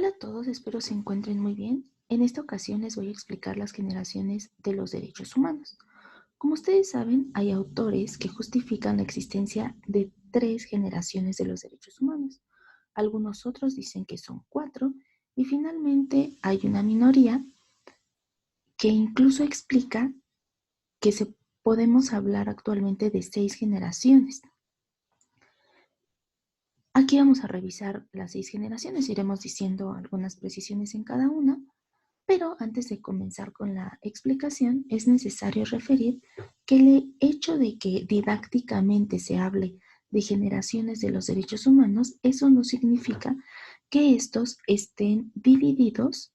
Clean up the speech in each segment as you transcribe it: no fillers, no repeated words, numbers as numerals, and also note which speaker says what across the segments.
Speaker 1: Hola a todos, espero se encuentren muy bien. En esta ocasión les voy a explicar las generaciones de los derechos humanos. Como ustedes saben, hay autores que justifican la existencia de 3 generaciones de los derechos humanos. Algunos otros dicen que son 4 y finalmente hay una minoría que incluso explica que podemos hablar actualmente de 6 generaciones. Aquí vamos a revisar las 6 generaciones, iremos diciendo algunas precisiones en cada una. Pero antes de comenzar con la explicación, es necesario referir que el hecho de que didácticamente se hable de generaciones de los derechos humanos, eso no significa que estos estén divididos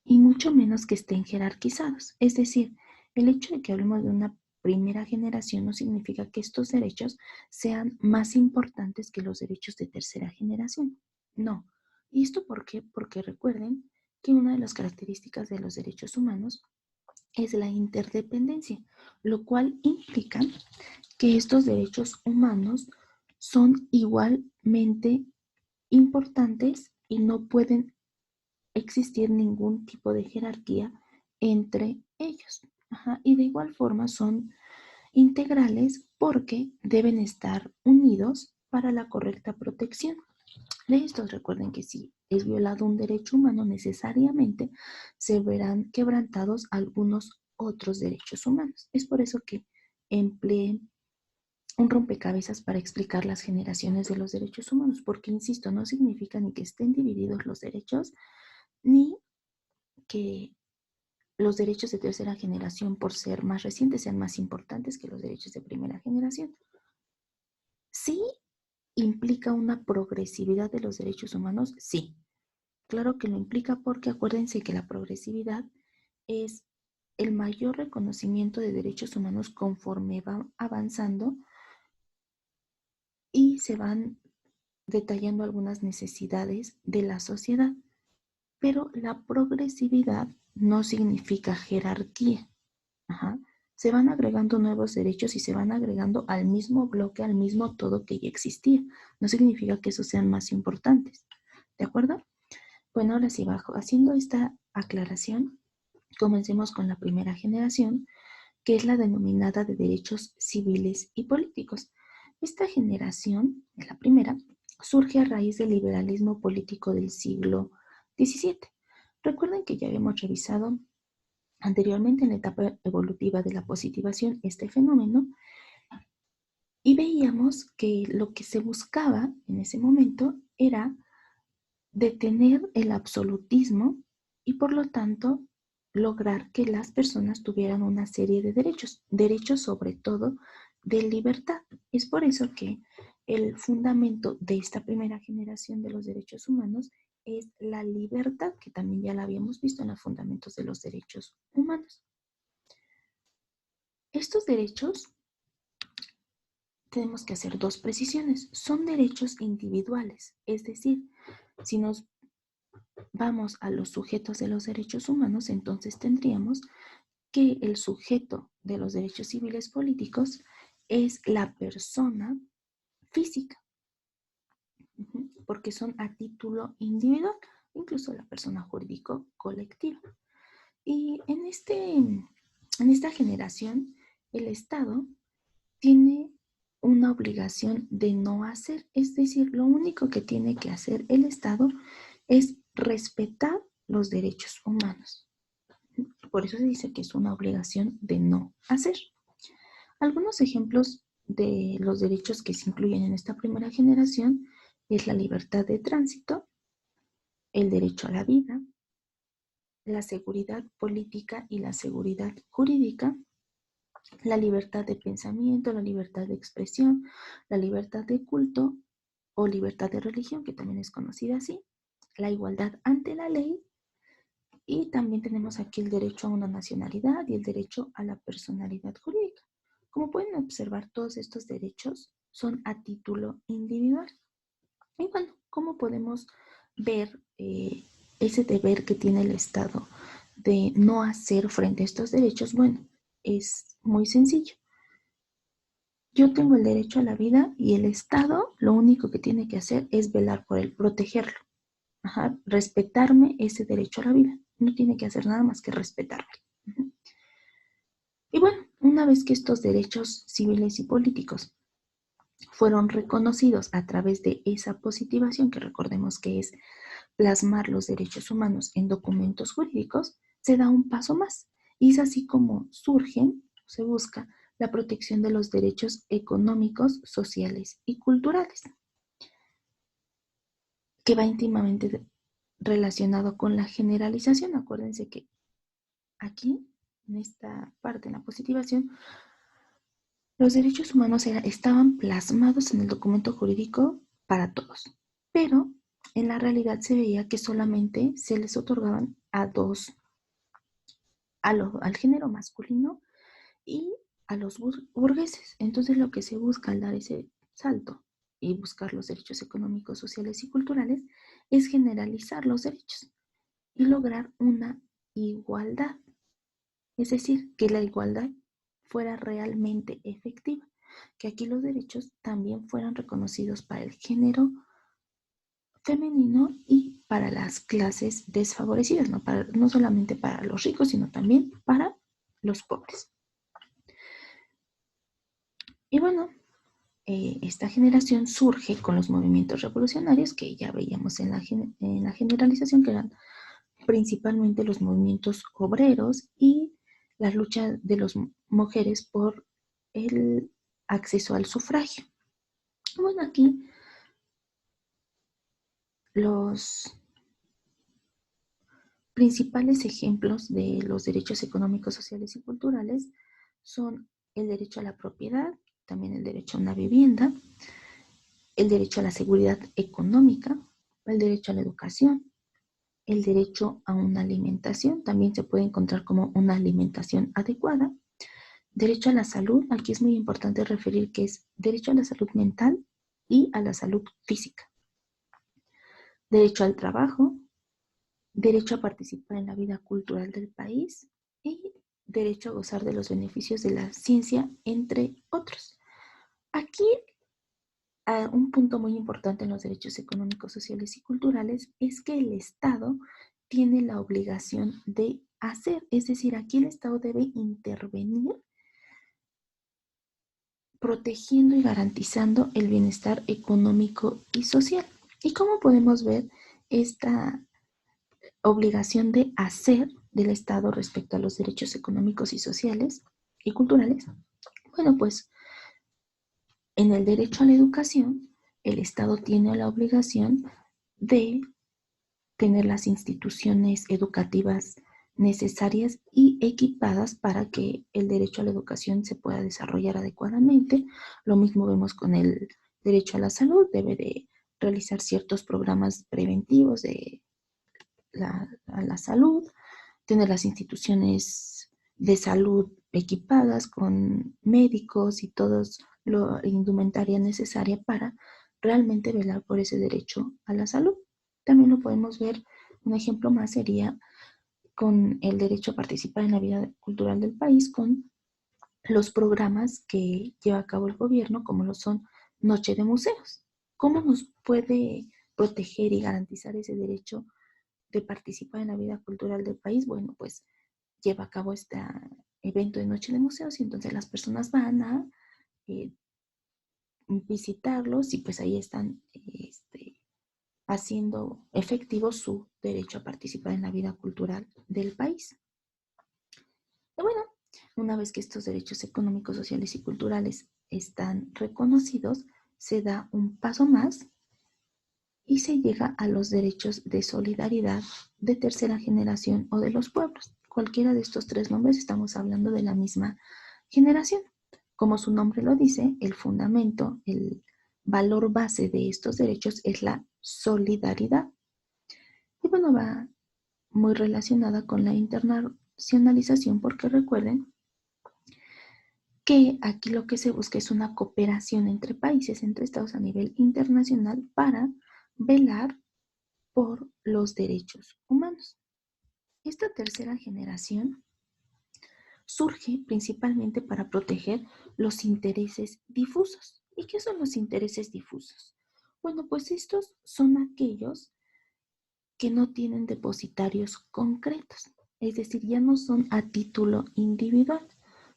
Speaker 1: y mucho menos que estén jerarquizados. Es decir, el hecho de que hablemos de una primera generación no significa que estos derechos sean más importantes que los derechos de tercera generación. No. ¿Y esto por qué? Porque recuerden que una de las características de los derechos humanos es la interdependencia, lo cual implica que estos derechos humanos son igualmente importantes y no pueden existir ningún tipo de jerarquía entre ellos. Y de igual forma son integrales porque deben estar unidos para la correcta protección. De estos recuerden que si es violado un derecho humano, necesariamente se verán quebrantados algunos otros derechos humanos. Es por eso que empleen un rompecabezas para explicar las generaciones de los derechos humanos, porque, insisto, no significa ni que estén divididos los derechos, ni que los derechos de tercera generación, por ser más recientes, sean más importantes que los derechos de primera generación. ¿Sí implica una progresividad de los derechos humanos? Sí, claro que lo implica porque acuérdense que la progresividad es el mayor reconocimiento de derechos humanos conforme va avanzando y se van detallando algunas necesidades de la sociedad. Pero la progresividad no significa jerarquía. Se van agregando nuevos derechos y se van agregando al mismo bloque, al mismo todo que ya existía. No significa que esos sean más importantes. ¿De acuerdo? Bueno, ahora sí, haciendo esta aclaración, comencemos con la primera generación, que es la denominada de derechos civiles y políticos. Esta generación, la primera, surge a raíz del liberalismo político del siglo XVII. Recuerden que ya habíamos revisado anteriormente en la etapa evolutiva de la positivación este fenómeno y veíamos que lo que se buscaba en ese momento era detener el absolutismo y por lo tanto lograr que las personas tuvieran una serie de derechos sobre todo de libertad. Es por eso que el fundamento de esta primera generación de los derechos humanos es la libertad, que también ya la habíamos visto en los fundamentos de los derechos humanos. Estos derechos tenemos que hacer dos precisiones. Son derechos individuales, es decir, si nos vamos a los sujetos de los derechos humanos, entonces tendríamos que el sujeto de los derechos civiles políticos es la persona física, porque son a título individual, incluso la persona jurídico colectiva. Y en esta generación, el Estado tiene una obligación de no hacer, es decir, lo único que tiene que hacer el Estado es respetar los derechos humanos. Por eso se dice que es una obligación de no hacer. Algunos ejemplos de los derechos que se incluyen en esta primera generación es la libertad de tránsito, el derecho a la vida, la seguridad política y la seguridad jurídica, la libertad de pensamiento, la libertad de expresión, la libertad de culto o libertad de religión, que también es conocida así, la igualdad ante la ley, y también tenemos aquí el derecho a una nacionalidad y el derecho a la personalidad jurídica. Como pueden observar, todos estos derechos son a título individual. Y bueno, ¿cómo podemos ver ese deber que tiene el Estado de no hacer frente a estos derechos? Bueno, es muy sencillo. Yo tengo el derecho a la vida y el Estado lo único que tiene que hacer es velar por él, protegerlo. respetarme ese derecho a la vida. No tiene que hacer nada más que respetarme. Y bueno, una vez que estos derechos civiles y políticos fueron reconocidos a través de esa positivación, que recordemos que es plasmar los derechos humanos en documentos jurídicos, se da un paso más. Y es así como se busca la protección de los derechos económicos, sociales y culturales, que va íntimamente relacionado con la generalización. Acuérdense que aquí, en esta parte, en la positivación, los derechos humanos estaban plasmados en el documento jurídico para todos, pero en la realidad se veía que solamente se les otorgaban al género masculino y a los burgueses. Entonces lo que se busca al dar ese salto y buscar los derechos económicos, sociales y culturales es generalizar los derechos y lograr una igualdad. Es decir, que la igualdad fuera realmente efectiva, que aquí los derechos también fueran reconocidos para el género femenino y para las clases desfavorecidas, no solamente para los ricos, sino también para los pobres. Y bueno, esta generación surge con los movimientos revolucionarios que ya veíamos en la generalización, que eran principalmente los movimientos obreros y la lucha de las mujeres por el acceso al sufragio. Bueno, aquí los principales ejemplos de los derechos económicos, sociales y culturales son el derecho a la propiedad, también el derecho a una vivienda, el derecho a la seguridad económica, el derecho a la educación, el derecho a una alimentación, también se puede encontrar como una alimentación adecuada, derecho a la salud, aquí es muy importante referir que es derecho a la salud mental y a la salud física, derecho al trabajo, derecho a participar en la vida cultural del país y derecho a gozar de los beneficios de la ciencia, entre otros. Aquí un punto muy importante en los derechos económicos, sociales y culturales es que el Estado tiene la obligación de hacer, es decir, aquí el Estado debe intervenir protegiendo y garantizando el bienestar económico y social. ¿Y cómo podemos ver esta obligación de hacer del Estado respecto a los derechos económicos y sociales y culturales? Bueno, pues en el derecho a la educación, el Estado tiene la obligación de tener las instituciones educativas necesarias y equipadas para que el derecho a la educación se pueda desarrollar adecuadamente. Lo mismo vemos con el derecho a la salud, debe de realizar ciertos programas preventivos a la salud, tener las instituciones de salud equipadas con médicos y todos la indumentaria necesaria para realmente velar por ese derecho a la salud. También lo podemos ver, un ejemplo más sería con el derecho a participar en la vida cultural del país, con los programas que lleva a cabo el gobierno, como lo son Noche de Museos. ¿Cómo nos puede proteger y garantizar ese derecho de participar en la vida cultural del país? Bueno, pues lleva a cabo este evento de Noche de Museos y entonces las personas van a eh, visitarlos y pues ahí están haciendo efectivo su derecho a participar en la vida cultural del país. Y bueno, una vez que estos derechos económicos, sociales y culturales están reconocidos, se da un paso más y se llega a los derechos de solidaridad de tercera generación o de los pueblos. Cualquiera de estos tres nombres estamos hablando de la misma generación. Como su nombre lo dice, el fundamento, el valor base de estos derechos es la solidaridad. Y bueno, va muy relacionada con la internacionalización porque recuerden que aquí lo que se busca es una cooperación entre países, entre estados a nivel internacional para velar por los derechos humanos. Esta tercera generación surge principalmente para proteger los intereses difusos. ¿Y qué son los intereses difusos? Bueno, pues estos son aquellos que no tienen depositarios concretos, es decir, ya no son a título individual,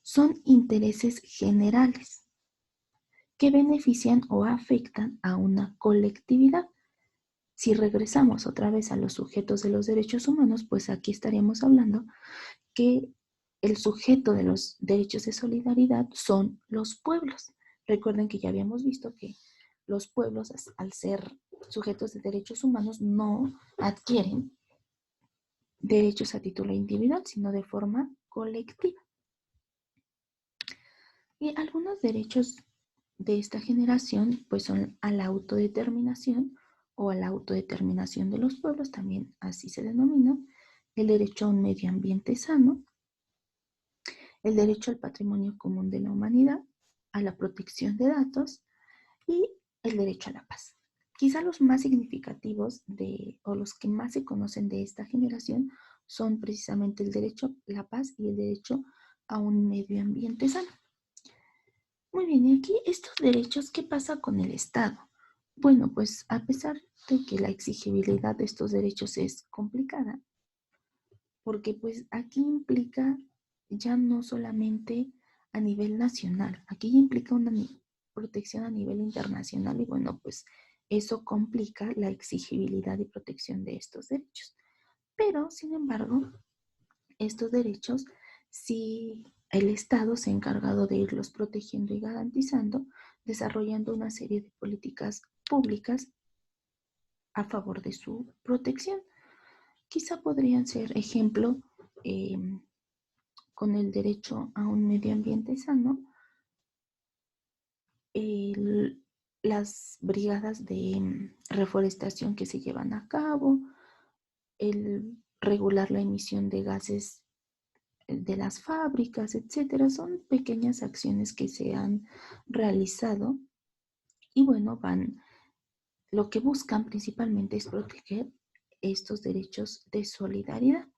Speaker 1: son intereses generales que benefician o afectan a una colectividad. Si regresamos otra vez a los sujetos de los derechos humanos, pues aquí estaríamos hablando que el sujeto de los derechos de solidaridad son los pueblos. Recuerden que ya habíamos visto que los pueblos, al ser sujetos de derechos humanos, no adquieren derechos a título individual, sino de forma colectiva. Y algunos derechos de esta generación pues son a la autodeterminación o a la autodeterminación de los pueblos, también así se denomina, el derecho a un medio ambiente sano, el derecho al patrimonio común de la humanidad, a la protección de datos y el derecho a la paz. Quizá los más significativos o los que más se conocen de esta generación son precisamente el derecho a la paz y el derecho a un medio ambiente sano. Muy bien, y aquí estos derechos, ¿qué pasa con el Estado? Bueno, pues a pesar de que la exigibilidad de estos derechos es complicada, porque pues aquí implica ya no solamente a nivel nacional, aquí implica una protección a nivel internacional y bueno, pues eso complica la exigibilidad y protección de estos derechos. Pero, sin embargo, estos derechos, si el Estado se ha encargado de irlos protegiendo y garantizando, desarrollando una serie de políticas públicas a favor de su protección. Quizá podrían ser ejemplo eh, con el derecho a un medio ambiente sano, el, las brigadas de reforestación que se llevan a cabo, el regular la emisión de gases de las fábricas, etcétera. Son pequeñas acciones que se han realizado y bueno, lo que buscan principalmente es proteger estos derechos de solidaridad.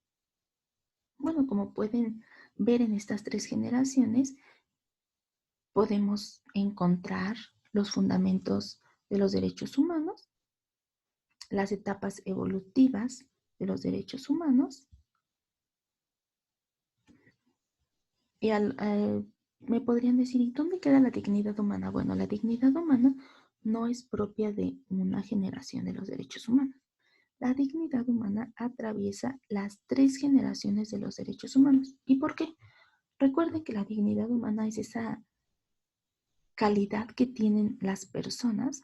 Speaker 1: Bueno, como pueden ver en estas tres generaciones, podemos encontrar los fundamentos de los derechos humanos, las etapas evolutivas de los derechos humanos, y me podrían decir, ¿y dónde queda la dignidad humana? Bueno, la dignidad humana no es propia de una generación de los derechos humanos. La dignidad humana atraviesa las tres generaciones de los derechos humanos. ¿Y por qué? Recuerden que la dignidad humana es esa calidad que tienen las personas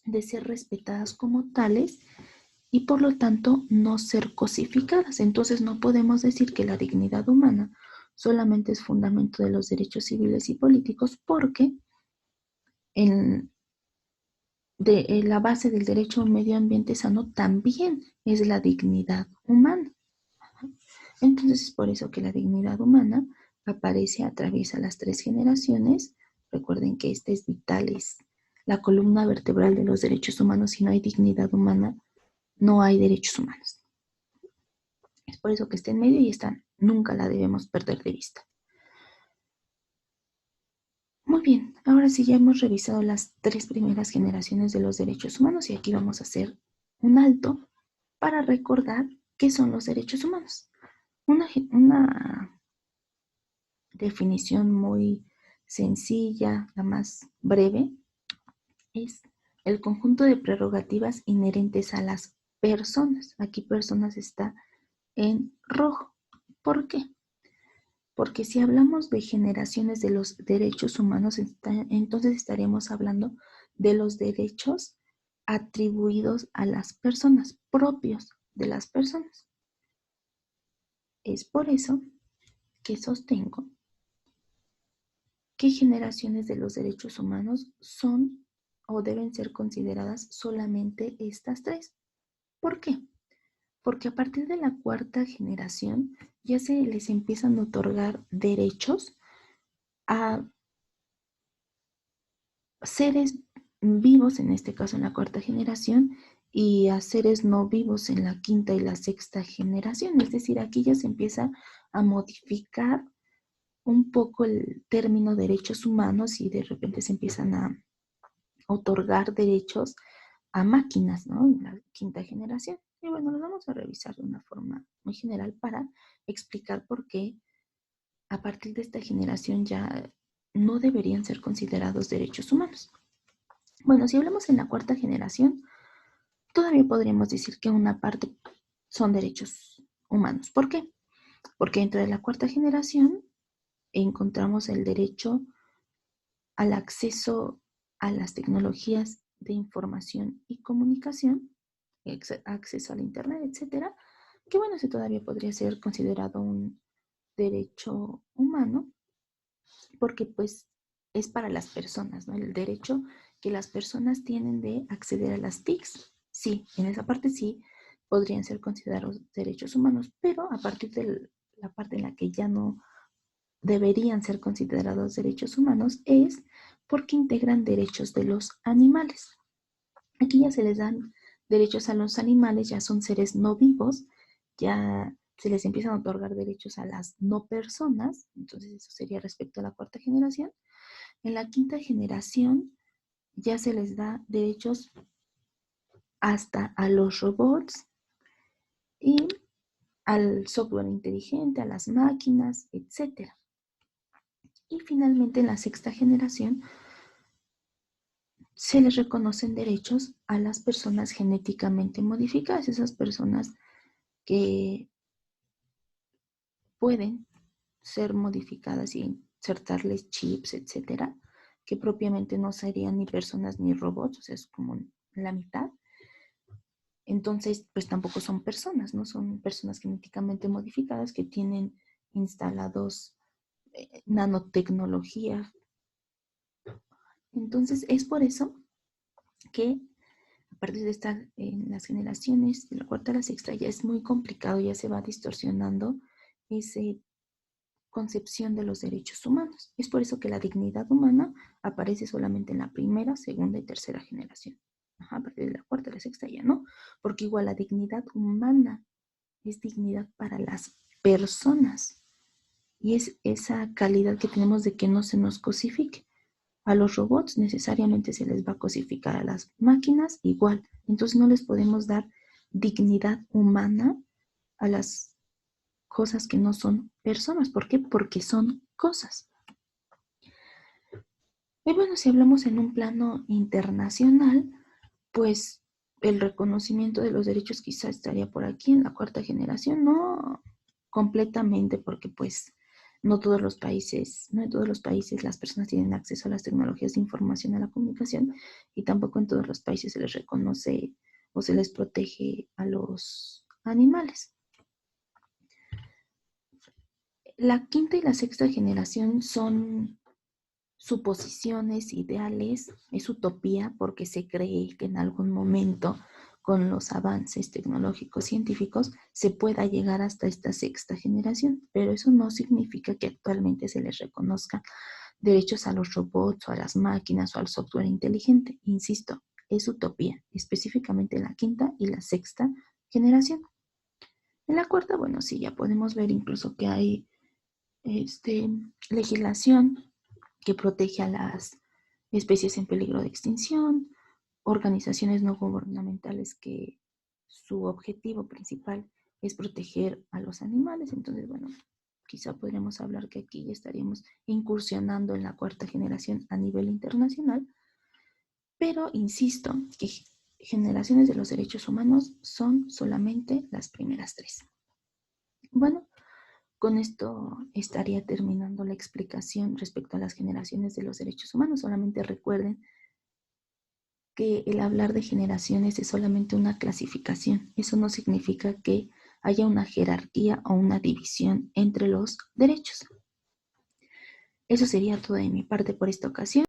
Speaker 1: de ser respetadas como tales y por lo tanto no ser cosificadas. Entonces no podemos decir que la dignidad humana solamente es fundamento de los derechos civiles y políticos porque en la base del derecho a un medio ambiente sano también es la dignidad humana. Entonces es por eso que la dignidad humana aparece, atraviesa las tres generaciones. Recuerden que este es vital, es la columna vertebral de los derechos humanos. Si no hay dignidad humana, no hay derechos humanos. Es por eso que está en medio y esta nunca la debemos perder de vista. Muy bien, ahora sí ya hemos revisado las tres primeras generaciones de los derechos humanos y aquí vamos a hacer un alto para recordar qué son los derechos humanos. Una definición muy sencilla, la más breve, es el conjunto de prerrogativas inherentes a las personas. Aquí personas está en rojo. ¿Por qué? Porque si hablamos de generaciones de los derechos humanos, entonces estaríamos hablando de los derechos atribuidos a las personas, propios de las personas. Es por eso que sostengo que generaciones de los derechos humanos son o deben ser consideradas solamente estas tres. ¿Por qué? Porque a partir de la cuarta generación ya se les empiezan a otorgar derechos a seres vivos, en este caso en la cuarta generación, y a seres no vivos en la quinta y la sexta generación. Es decir, aquí ya se empieza a modificar un poco el término derechos humanos y de repente se empiezan a otorgar derechos a máquinas, ¿no? En la quinta generación. Y bueno, lo vamos a revisar de una forma muy general para explicar por qué a partir de esta generación ya no deberían ser considerados derechos humanos. Bueno, si hablamos en la cuarta generación, todavía podríamos decir que una parte son derechos humanos. ¿Por qué? Porque dentro de la cuarta generación encontramos el derecho al acceso a las tecnologías de información y comunicación, acceso al Internet, etcétera, que bueno, ese todavía podría ser considerado un derecho humano, porque pues es para las personas, ¿no? El derecho que las personas tienen de acceder a las TICs. Sí, en esa parte sí podrían ser considerados derechos humanos, pero a partir de la parte en la que ya no deberían ser considerados derechos humanos es porque integran derechos de los animales. Aquí ya se les dan derechos a los animales, ya son seres no vivos, ya se les empiezan a otorgar derechos a las no personas, entonces eso sería respecto a la cuarta generación. En la quinta generación ya se les da derechos hasta a los robots y al software inteligente, a las máquinas, etcétera. Y finalmente en la sexta generación se les reconocen derechos a las personas genéticamente modificadas, esas personas que pueden ser modificadas y insertarles chips, etcétera, que propiamente no serían ni personas ni robots, o sea, es como la mitad. Entonces, pues tampoco son personas, ¿no? Son personas genéticamente modificadas que tienen instalados nanotecnología. Entonces, es por eso que a partir de estar en las generaciones, de la cuarta a la sexta, ya es muy complicado, ya se va distorsionando esa concepción de los derechos humanos. Es por eso que la dignidad humana aparece solamente en la primera, segunda y tercera generación. Ajá, a partir de la cuarta a la sexta ya no, porque igual la dignidad humana es dignidad para las personas y es esa calidad que tenemos de que no se nos cosifique. A los robots necesariamente se les va a cosificar, a las máquinas igual. Entonces no les podemos dar dignidad humana a las cosas que no son personas. ¿Por qué? Porque son cosas. Y bueno, si hablamos en un plano internacional, pues el reconocimiento de los derechos quizá estaría por aquí en la cuarta generación, no completamente, porque pues no en todos los países las personas tienen acceso a las tecnologías de información y a la comunicación, y tampoco en todos los países se les reconoce o se les protege a los animales. La quinta y la sexta generación son suposiciones, ideales, es utopía porque se cree que en algún momento con los avances tecnológicos científicos se pueda llegar hasta esta sexta generación, pero eso no significa que actualmente se les reconozca derechos a los robots o a las máquinas o al software inteligente. Insisto, es utopía, específicamente en la quinta y la sexta generación. En la cuarta, bueno, sí, ya podemos ver incluso que hay legislación que protege a las especies en peligro de extinción, organizaciones no gubernamentales que su objetivo principal es proteger a los animales. Entonces, bueno, quizá podríamos hablar que aquí ya estaríamos incursionando en la cuarta generación a nivel internacional, pero insisto que generaciones de los derechos humanos son solamente las primeras tres. Bueno, con esto estaría terminando la explicación respecto a las generaciones de los derechos humanos. Solamente recuerden que el hablar de generaciones es solamente una clasificación. Eso no significa que haya una jerarquía o una división entre los derechos. Eso sería todo de mi parte por esta ocasión.